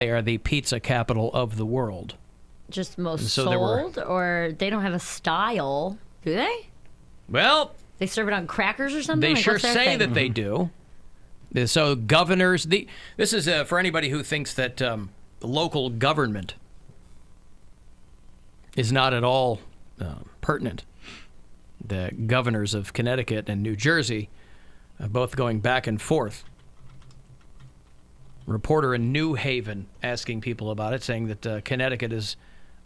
they are the pizza capital of the world. Just most So sold, or they don't have a style, do they? Well, they serve it on crackers or something? They sure say that they do. So governors, this is for anybody who thinks that local government is not at all pertinent. The governors of Connecticut and New Jersey are both going back and forth. Reporter in New Haven asking people about it, saying that Connecticut is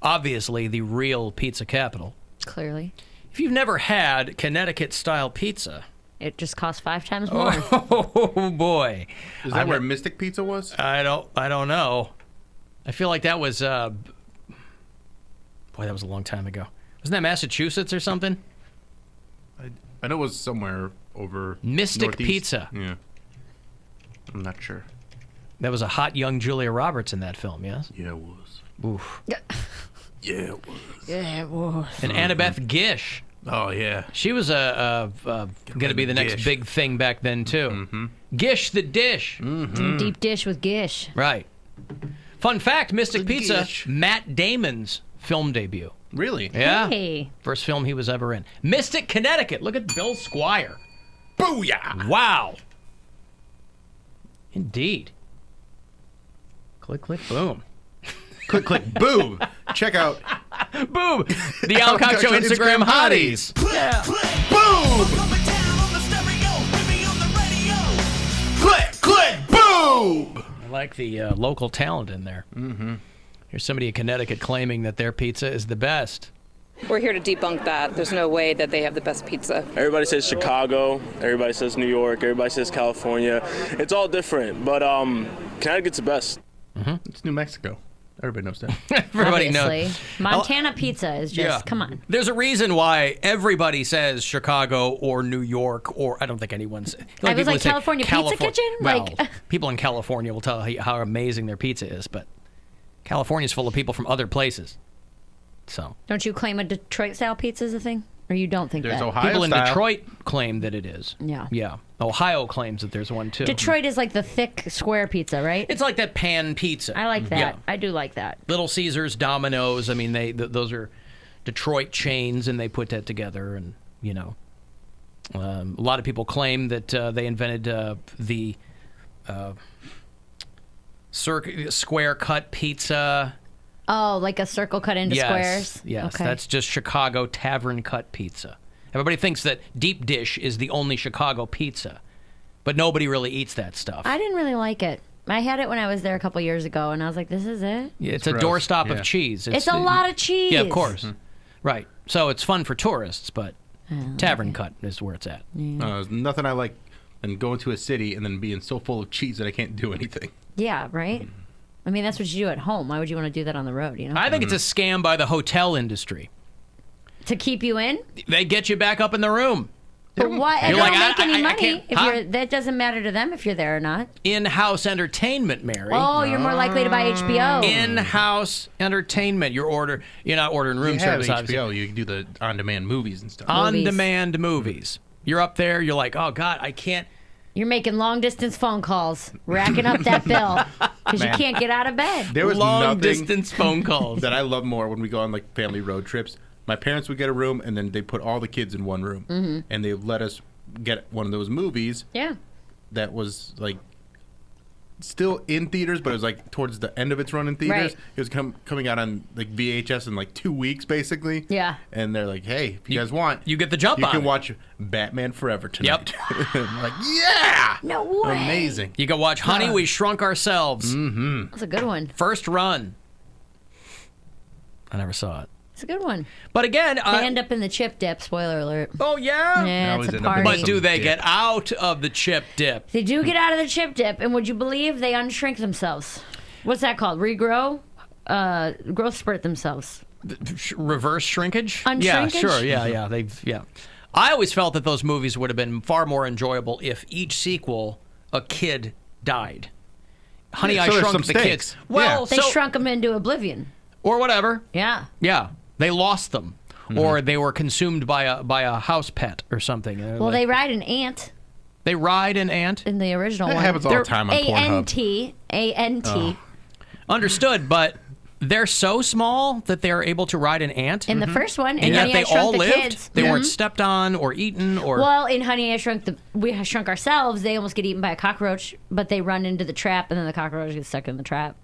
obviously the real pizza capital. Clearly. If you've never had Connecticut-style pizza... It just costs 5 times more. Oh, boy. Is that where Mystic Pizza was? I don't know. I feel like that was... boy, that was a long time ago. Wasn't that Massachusetts or something? I know it was somewhere over Mystic Northeast. Pizza. Yeah. I'm not sure. That was a hot young Julia Roberts in that film, yes? Yeah, it was. Oof. Yeah, it was. Yeah, it was. And Annabeth Gish. Oh, yeah. She was going to be the next Gish. big thing back then, too. Mm-hmm. Gish the Dish. Mm-hmm. Deep dish with Gish. Right. Fun fact, Mystic Pizza, Gish. Matt Damon's film debut. Really? Yeah. Hey. First film he was ever in. Mystic, Connecticut. Look at Bill Squire. Booyah! Wow. Indeed. Click, click, boom. Click, click, boom. Check out. Boom. The Alan Cox Show Instagram hotties. Yeah. Boom! Click, click, boom! I like the local talent in there. Mm-hmm. Here's somebody in Connecticut claiming that their pizza is the best. We're here to debunk that. There's no way that they have the best pizza. Everybody says Chicago, everybody says New York, everybody says California. It's all different, but Connecticut's the best. Mm-hmm. It's New Mexico. Everybody knows that. Everybody Obviously. knows. Montana pizza is just, come on. There's a reason why everybody says Chicago or New York, or I don't think anyone's. I was like, California Pizza Kitchen? Well, Like, people in California will tell you how amazing their pizza is, but California's full of people from other places. So don't you claim a Detroit-style pizza is a thing? Or you don't think There's that? Ohio people in style. Detroit claim that it is. Yeah. Yeah. Ohio claims that there's one, too. Detroit is like the thick square pizza, right? It's like that pan pizza. I like that. Yeah. I do like that. Little Caesars, Domino's. I mean, those are Detroit chains, and they put that together. And a lot of people claim that they invented the square cut pizza. Oh, like a circle cut into squares? Yes, Okay. that's just Chicago tavern cut pizza. Everybody thinks that deep dish is the only Chicago pizza, but nobody really eats that stuff. I didn't really like it. I had it when I was there a couple years ago, and I was like, this is it? Yeah, it's Gross. a doorstop of Yeah. cheese. It's a lot of cheese. Yeah, of course. Right. So it's fun for tourists, but tavern cut is where it's at. There's nothing I like than going to a city and then being so full of cheese that I can't do anything. Yeah, right? I mean, that's what you do at home. Why would you want to do that on the road, I think it's a scam by the hotel industry. To keep you in? They get you back up in the room. But why? They You're don't like, make any I money. can't- If huh? you're, that doesn't matter to them if you're there or not. In-house entertainment, Mary. Oh, you're more likely to buy HBO. In-house entertainment. You're not ordering room You have service, obviously. HBO, you can do the on-demand movies and stuff. On-demand movies. You're up there. You're like, oh, God, I can't. You're making long-distance phone calls, racking up that bill, because you can't get out of bed. There was Long-distance phone calls. that I love more when we go on like family road trips. My parents would get a room, and then they put all the kids in one room, and they let us get one of those movies Yeah. that was like still in theaters, but it was like towards the end of its run in theaters. Right. It was coming out on like VHS in like 2 weeks, basically. Yeah. And they're like, "Hey, if you guys want, you get the jump you on can it. watch Batman Forever tonight." Yep. I'm like, yeah, No way. amazing. You can watch Honey, We Shrunk Ourselves. That's a good one. First run. I never saw it. It's a good one. But again, They end up in the chip dip. Spoiler alert. oh, yeah? Yeah, always it's a end up in party. But do they dip. get out of the chip dip? They do get out of the chip dip, and would you believe they unshrink themselves? What's that called? Regrow? Growth spurt themselves. Reverse shrinkage? Yeah, Unshrinkage? sure. Yeah. I always felt that those movies would have been far more enjoyable if each sequel, a kid died. Honey, Yeah, I so there's Shrunk some the stakes. Kids. Well, They shrunk them into oblivion. or whatever. Yeah. Yeah, they lost them, or they were consumed by a house pet or something. Well, they ride an ant they ride an ant. in the original That one. happens all the time on Pornhub. A-N-T. A-N-T. Understood, but they're so small that they're able to ride an ant. In the first one, And in yet Honey, they I Shrunk all the lived. Kids. They weren't stepped on or eaten or. Well, in Honey, we shrunk ourselves. They almost get eaten by a cockroach, but they run into the trap, and then the cockroach gets stuck in the trap.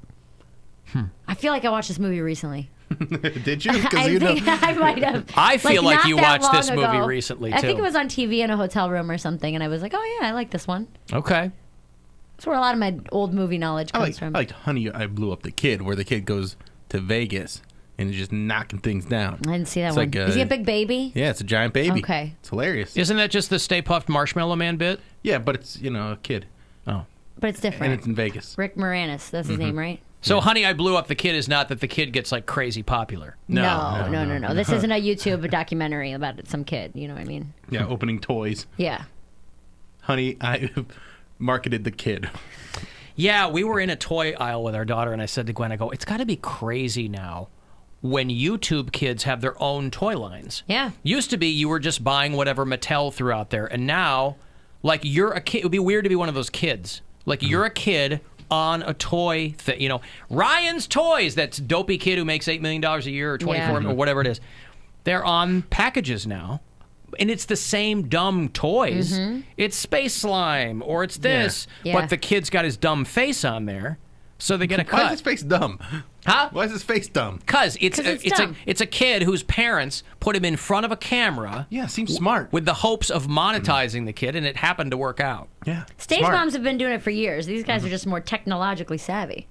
I feel like I watched this movie recently. Did you? I think I might have. I feel like not you that watched this long movie ago. recently, I think too. it was on TV in a hotel room or something, and I was like, oh, yeah, I like this one. Okay. That's where a lot of my old movie knowledge comes I from. liked Honey, I Blew Up the Kid, where the kid goes to Vegas and is just knocking things down. I didn't see that It's one. like, Is he a big baby? Yeah, it's a giant baby. Okay. It's hilarious. Isn't that just the Stay Puft Marshmallow Man bit? Yeah, but it's, a kid. Oh. But it's And different. it's in Vegas. Rick Moranis, that's his name, right? So, Honey, I Blew Up the Kid is not that the kid gets like crazy popular. No. This isn't a YouTube documentary about some kid. You know what I mean? Yeah, opening toys. Yeah. Honey, I marketed the kid. Yeah, we were in a toy aisle with our daughter, and I said to Gwen, I go, it's got to be crazy now when YouTube kids have their own toy lines. Yeah. Used to be you were just buying whatever Mattel threw out there, and now, like, you're a kid. It would be weird to be one of those kids. Like, you're a kid on a toy thing. Ryan's Toys, that's dopey kid who makes $8 million a year or 24 or whatever it is. They're on packages now. And it's the same dumb toys. It's Space Slime or it's this. Yeah. But the kid's got his dumb face on there, so they get a Why is cut. his face dumb? Huh? Why is his face dumb? Because it's dumb. a kid whose parents put him in front of a camera. Yeah, seems smart. With the hopes of monetizing the kid, and it happened to work out. Yeah. Stage smart. moms have been doing it for years. These guys are just more technologically savvy.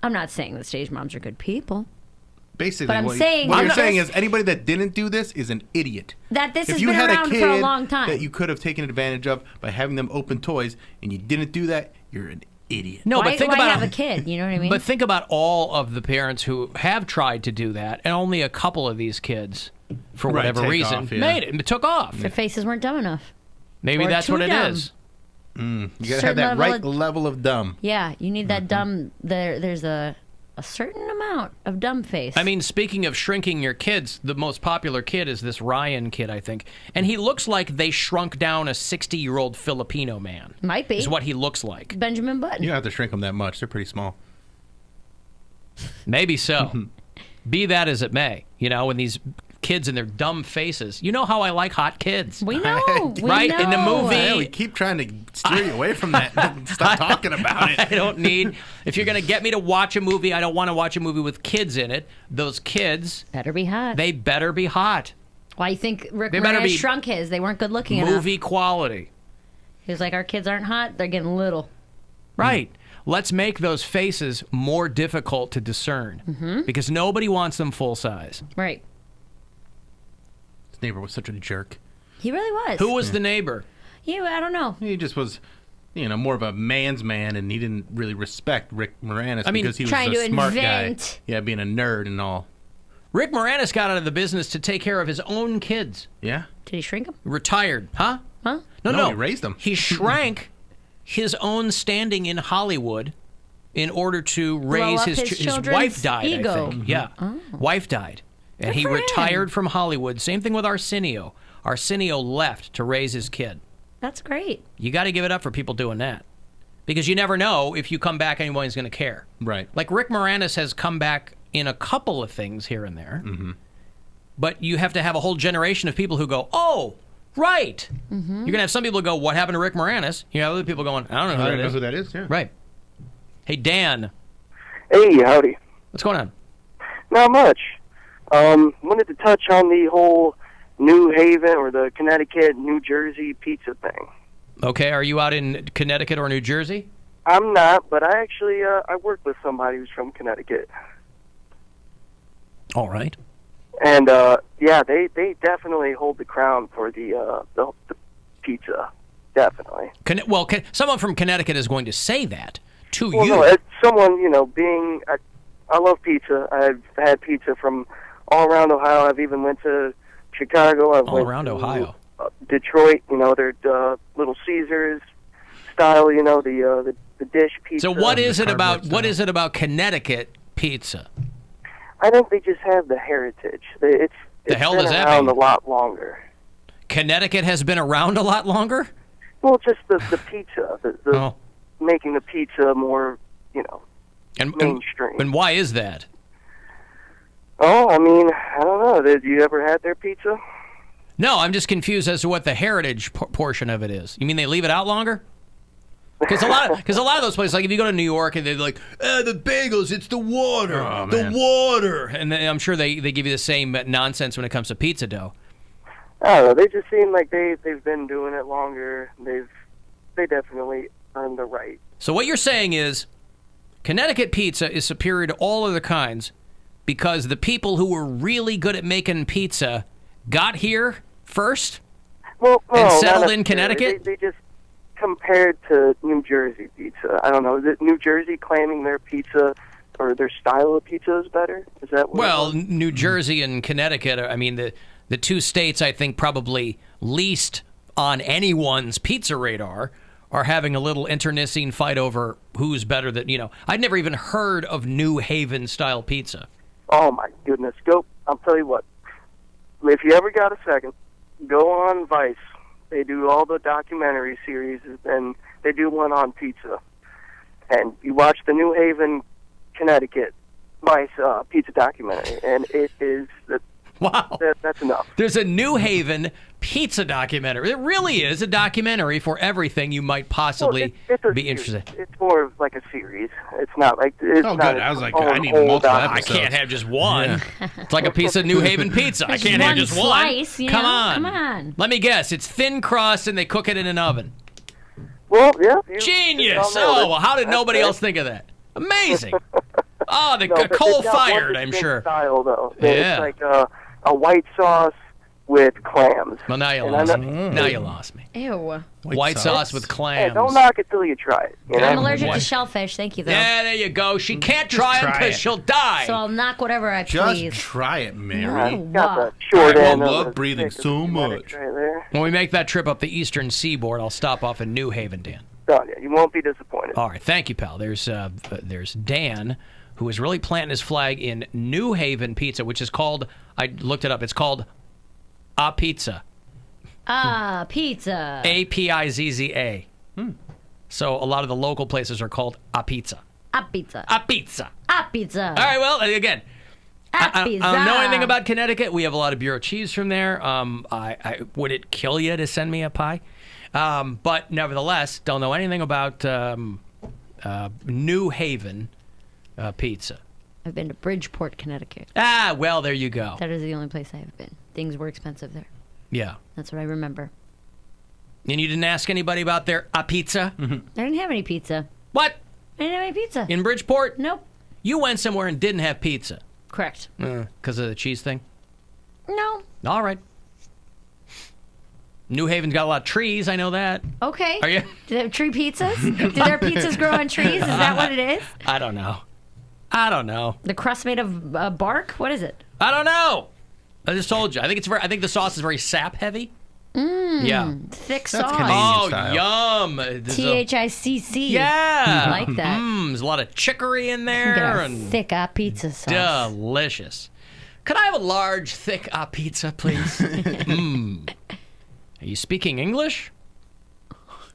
I'm not saying that stage moms are good people. Basically, But I'm what saying you're that saying this- is anybody that didn't do this is an idiot. That this If has you been had around a kid for a long time. that you could have taken advantage of by having them open toys, and you didn't do that, you're an idiot. No, why, but think why about have a kid? You know what I mean? But think about all of the parents who have tried to do that, and only a couple of these kids, for Right, whatever take reason, off, yeah. made it. It took off. Their faces weren't dumb enough. Maybe or that's too what it dumb. is. You gotta have Certain that level right of- level of dumb. Yeah, you need that dumb. There's a certain amount of dumb face. I mean, speaking of shrinking your kids, the most popular kid is this Ryan kid, I think. And he looks like they shrunk down a 60-year-old Filipino man. Might be. Is what he looks like. Benjamin Button. You don't have to shrink them that much. They're pretty small. Maybe so. Be that as it may. When these kids and their dumb faces. You know how I like hot kids. We know. We Right? know. In the movie. Yeah, we keep trying to steer you away from that. Stop talking about it. I don't need. If you're going to get me to watch a movie, I don't want to watch a movie with kids in it. Those kids, Better be hot. they better be hot. Why you think Rick They better Moranis be shrunk his? They weren't good looking enough. Movie quality. He was like, our kids aren't hot. They're getting little. Right. Let's make those faces more difficult to discern because nobody wants them full size. Right. His neighbor was such a jerk. He really was. Who was the neighbor? I don't know. He just was, more of a man's man, and he didn't really respect Rick Moranis mean, because he was trying a to smart invent. guy. Yeah, being a nerd and all. Rick Moranis got out of the business to take care of his own kids. Yeah. Did he shrink him? Retired. Huh? Huh? No. He raised them. He shrank his own standing in Hollywood in order to raise up his his his children's wife died, ego. I think. Yeah. Wife died. And Good he for him. retired from Hollywood. Same thing with Arsenio. Arsenio left to raise his kid. That's great. You got to give it up for people doing that. Because you never know if you come back, anyone's going to care. Right. Like Rick Moranis has come back in a couple of things here and there. But you have to have a whole generation of people who go, oh, right. You're going to have some people who go, what happened to Rick Moranis? You have other people going, I don't know I who don't that know is. who that is. Yeah. Right. Hey, Dan, Hey, howdy. what's going on? Not much. Wanted to touch on the whole New Haven or the Connecticut, New Jersey pizza thing. Okay, are you out in Connecticut or New Jersey? I'm not, but I actually I work with somebody who's from Connecticut, All right. and yeah, they definitely hold the crown for the pizza, definitely. Someone from Connecticut is going to say that to Well, you. no, as someone being I love pizza. I've had pizza from all around Ohio. I've even went to Chicago. I've All went around to, Ohio. Detroit. Their Little Caesars style. The dish pizza. So what is it about? cardboard What style. is it about Connecticut pizza? I think they just have the heritage. It's hell been does that around mean? a lot longer. Connecticut has been around a lot longer. Well, just the pizza, the Oh, making the pizza more, mainstream. And why is that? Oh, I mean, I don't know. Did you ever had their pizza? No, I'm just confused as to what the heritage portion of it is. You mean they leave it out longer? Because a lot of those places, like if you go to New York and they're like, the bagels, it's the water, water, and then I'm sure they give you the same nonsense when it comes to pizza dough. I don't know. They just seem like they've been doing it longer. They definitely earned the right. So what you're saying is, Connecticut pizza is superior to all other kinds because the people who were really good at making pizza got here first and settled in Connecticut? They just compared to New Jersey pizza. I don't know. Is it New Jersey claiming their pizza or their style of pizza is better? Is that what Well, New Jersey and Connecticut, I mean, the two states I think probably least on anyone's pizza radar are having a little internecine fight over who's better than, I'd never even heard of New Haven style pizza. Oh, my goodness. I'll tell you what. If you ever got a second, go on Vice. They do all the documentary series, and they do one on pizza. And you watch the New Haven, Connecticut Vice pizza documentary, and it is Wow. That's enough. There's a New Haven pizza documentary. It really is a documentary for everything you might possibly be interested in. It's more of like a series. It's not like... It's Oh, not good. I was like, own I need whole multiple documentary. I can't have just one. It's like a piece of New Haven pizza. I Just can't have one just slice, one. you Come know? on. Come on. Let me guess. It's thin crust and they cook it in an oven. Well, yeah. Genius. Oh, well, how did nobody else think of that? Amazing. Oh, coal-fired, I'm sure. Style, though. Yeah. It's like a white sauce with clams. Well, now you lost me. Now you lost me. Ew. White sauce with Hey, clams. don't knock it till you try it. You know? I'm allergic What? to shellfish. Thank you, though. Yeah, there you go. She can't try them try because it. she'll die. So I'll knock whatever I Just please. try it, Mary. Yeah, Oh, got wow. the short I end love of the breathing stick of so genetics much. Right there. When we make that trip up the eastern seaboard, I'll stop off in New Haven, Dan. Done. Yeah, you won't be disappointed. All right, thank you, pal. There's Dan, who is really planting his flag in New Haven pizza, which is called, I looked it up, it's called A Pizza. Pizza. A-P-I-Z-Z-A. So a lot of the local places are called A Pizza. A pizza. A Pizza. A pizza. All right, well, again, I pizza. don't know anything about Connecticut. We have a lot of bureau cheese from there. Would it kill you to send me a pie? But nevertheless, don't know anything about New Haven pizza. I've been to Bridgeport, Connecticut. Ah, well, there you go. That is the only place I have been. Things were expensive there. Yeah. That's what I remember. And you didn't ask anybody about their A Pizza? I didn't have any pizza. What? I didn't have any pizza. In Bridgeport? Nope. You went somewhere and didn't have pizza. Correct. Because of the cheese thing? No. All right. New Haven's got a lot of trees. I know that. Okay. Are you? Do they have tree pizzas? Do their pizzas grow on trees? Is that what it is? I don't know. The crust made of bark? What is it? I don't know. I just told you. I think the sauce is very sap heavy. Yeah. Thick That's sauce. Canadian. Oh, style. yum. There's THICC. Yeah. I like that. There's a lot of chicory in Get there a and thick pizza sauce. delicious. Could I have a large, thick pizza, please? Are you speaking English?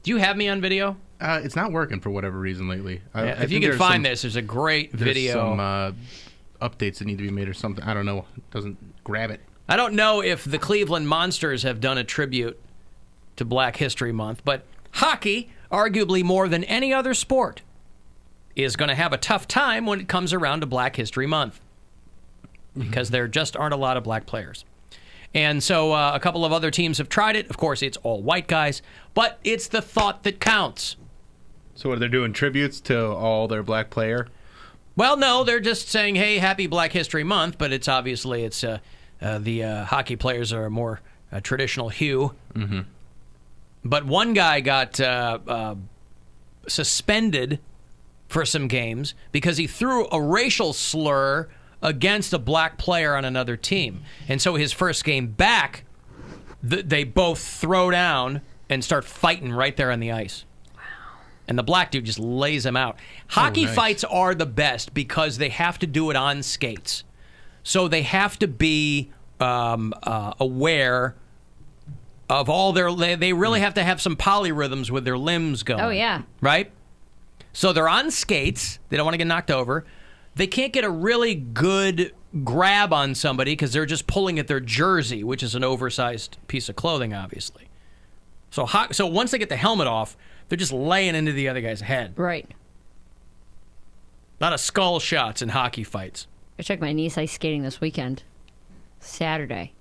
Do you have me on video? It's not working for whatever reason lately. I If think you can there's find some- this, there's a great there's video. some updates that need to be made or something. I don't know. It doesn't grab it. I don't know if the Cleveland Monsters have done a tribute to Black History Month, but hockey, arguably more than any other sport, is going to have a tough time when it comes around to Black History Month because there just aren't a lot of black players. And so a couple of other teams have tried it. Of course, it's all white guys, but it's the thought that counts. So are they doing tributes to all their black player? Well, no, they're just saying, hey, happy Black History Month, but it's obviously the hockey players are a more traditional hue. Mm-hmm. But one guy got suspended for some games because he threw a racial slur against a black player on another team. And so his first game back, they both throw down and start fighting right there on the ice. And the black dude just lays him out. Hockey nice. fights are the best because they have to do it on skates. So they have to be aware of all their... They really have to have some polyrhythms with their limbs going. Oh, yeah. Right? So they're on skates. They don't want to get knocked over. They can't get a really good grab on somebody because they're just pulling at their jersey, which is an oversized piece of clothing, obviously. So once they get the helmet off, they're just laying into the other guy's head. Right. A lot of skull shots in hockey fights. I took my niece ice skating this weekend, Saturday.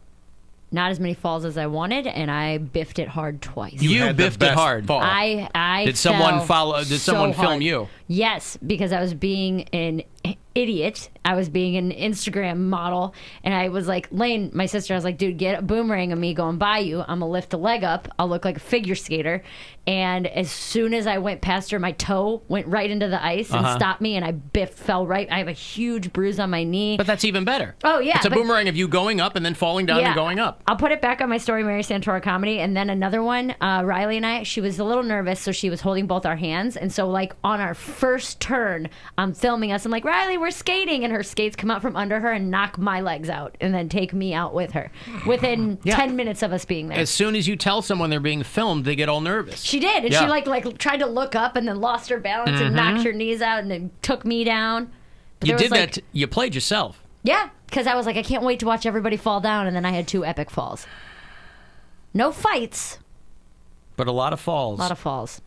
Not as many falls as I wanted, and I biffed it hard twice. You had the biffed it best hard. fall. I Did someone fell Did someone so film hard. you? Yes, because I was being an idiot. I was being an Instagram model, and I was like, Lane, my sister, I was like, dude, get a boomerang of me going by you. I'm gonna lift a leg up. I'll look like a figure skater. And as soon as I went past her, my toe went right into the ice and stopped me, and I fell right. I have a huge bruise on my knee. But that's even better. Oh, yeah, It's a but- boomerang of you going up and then falling down and going up. I'll put it back on my story, Mary Santora Comedy. And then another one, Riley and I, she was a little nervous, so she was holding both our hands. And so, like, on our first turn, I'm filming us. I'm like, Riley, we're skating. And her skates come out from under her and knock my legs out and then take me out with her within 10 minutes of us being there. As soon as you tell someone they're being filmed, they get all nervous. She did. And she, like tried to look up and then lost her balance and knocked her knees out and then took me down. But You there was, did like, that. You played yourself. Yeah, because I was like, I can't wait to watch everybody fall down, and then I had 2 epic falls. No fights, But a lot of falls. a lot of falls.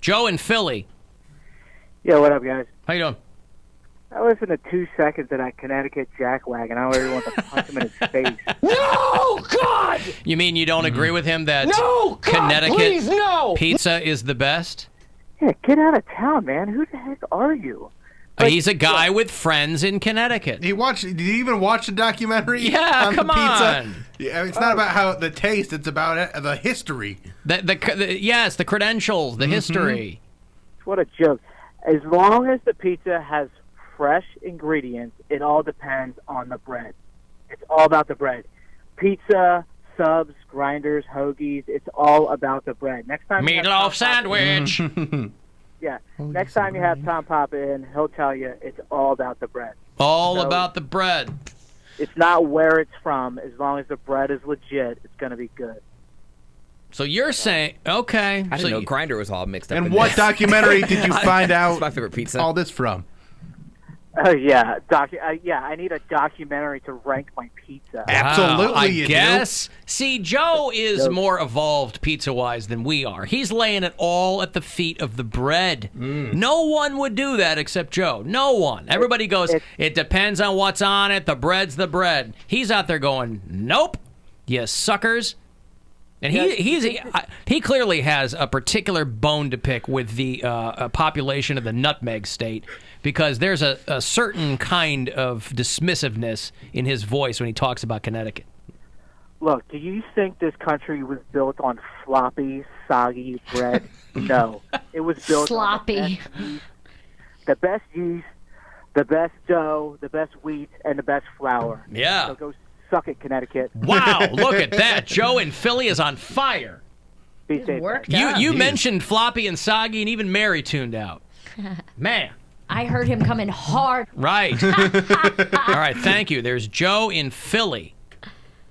Joe in Philly. Yeah, what up, guys? How you doing? I listened to 2 seconds of that Connecticut jackwagon. I already want to punch him in his face. No, God! You mean you don't agree with him that No, God, Connecticut please, no! pizza is the best? Yeah, get out of town, man. Who the heck are you? He's a guy with friends in Connecticut. Did you even watch the documentary? Yeah, on come the pizza? on. Yeah, it's not about how the taste; it's about the history. Yes, the credentials, the history. What a joke. As long as the pizza has fresh ingredients, it all depends on the bread. It's all about the bread. Pizza, subs, grinders, hoagies, it's all about the bread. Next time you have Tom Meatloaf Papa sandwich. in- Yeah. Next time you have Tom Papa in, he'll tell you it's all about the bread. All So- about the bread. It's not where it's from. As long as the bread is legit, it's going to be good. So you're saying, okay. I so didn't know Grinder was all mixed up. And in what this. documentary did you find out It's my favorite pizza. all this from? Oh, yeah. I need a documentary to rank my pizza. Absolutely, I you do. guess. See, Joe is more evolved pizza-wise than we are. He's laying it all at the feet of the bread. No one would do that except Joe. No one. Everybody goes, it depends on what's on it. The bread's the bread. He's out there going, nope, you suckers. And he clearly has a particular bone to pick with the population of the nutmeg state, because there's a certain kind of dismissiveness in his voice when he talks about Connecticut. Look, do you think this country was built on floppy, soggy bread? No. It was built Sloppy. on the best yeast, the best dough, the best wheat, and the best flour. Yeah. So go suck it, Connecticut. Wow, look at that. Joe in Philly is on fire. Be safe. Worked You up. you mentioned floppy and soggy, and even Mary tuned out. Man. I heard him coming hard. Right. All right, thank you. There's Joe in Philly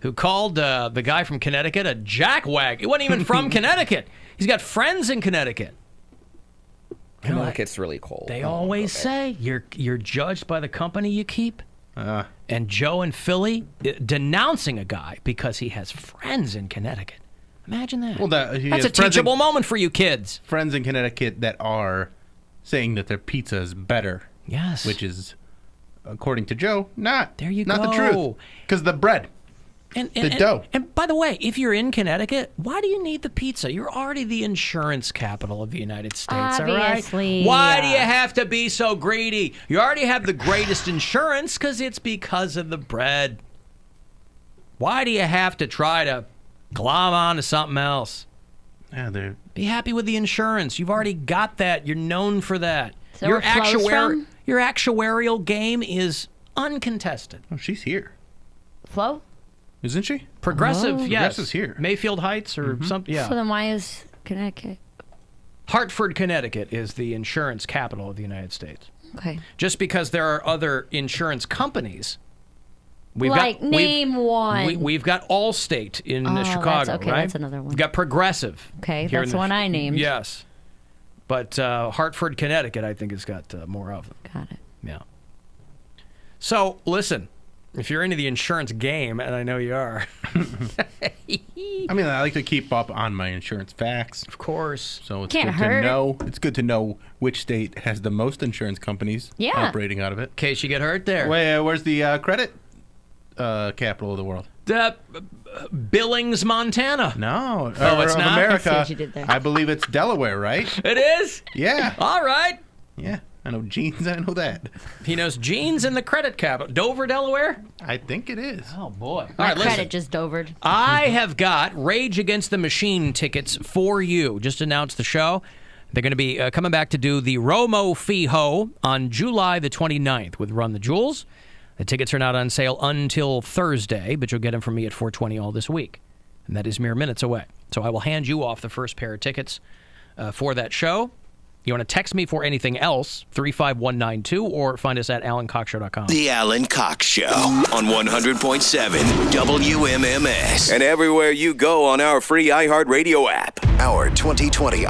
who called the guy from Connecticut a jackwag. He wasn't even from Connecticut. He's got friends in Connecticut. Connecticut's really cold. They always say you're judged by the company you keep. And Joe in Philly denouncing a guy because he has friends in Connecticut. Imagine that. Well, he That's has a teachable moment for you kids. friends in Connecticut that are saying that their pizza is better. Yes. Which is, according to Joe, not There you not go. the truth. Because the bread. The dough. And by the way, if you're in Connecticut, why do you need the pizza? You're already the insurance capital of the United States, Obviously, all right? Why do yeah. you have to be so greedy? You already have the greatest insurance because it's because of the bread. Why do you have to try to glom on to something else? Yeah, they're. Be happy with the insurance. You've already got that. You're known for that. Is that where Flo's from? Your actuarial game is uncontested. Oh, she's here, Flo? isn't she? Progressive, yes. Progressive's here. Mayfield Heights or something. Yeah. So then why is Connecticut? Hartford, Connecticut is the insurance capital of the United States. Okay. Just because there are other insurance companies. Name one. We've got Allstate in Oh, Chicago, that's- okay, right? that's another one. We've got Progressive. Okay, here that's in the one I named. Yes. But Hartford, Connecticut, I think has got more of them. Got it. Yeah. So, listen, if you're into the insurance game, and I know you are. I mean, I like to keep up on my insurance facts. Of course. So it's Can't good hurt to it. know. It's good to know which state has the most insurance companies operating out of it. In case you get hurt there. Where's the credit capital of the world? Billings, Montana. No. Oh, it's of not? America. I see what you did there. I believe it's Delaware, right? It is? Yeah. All right. Yeah. I know jeans. I know that. He knows jeans and the credit capital. Dover, Delaware? I think it is. Oh, boy. All My right, credit listen. just dovered. I have got Rage Against the Machine tickets for you. Just announced the show. They're going to be coming back to do the Romo Fee-Ho on July the 29th with Run the Jewels. The tickets are not on sale until Thursday, but you'll get them from me at 4:20 all this week. And that is mere minutes away. So I will hand you off the first pair of tickets for that show. You want to text me for anything else, 35192, or find us at alancoxshow.com. The Alan Cox Show on 100.7 WMMS. And everywhere you go on our free iHeartRadio app. Our 2020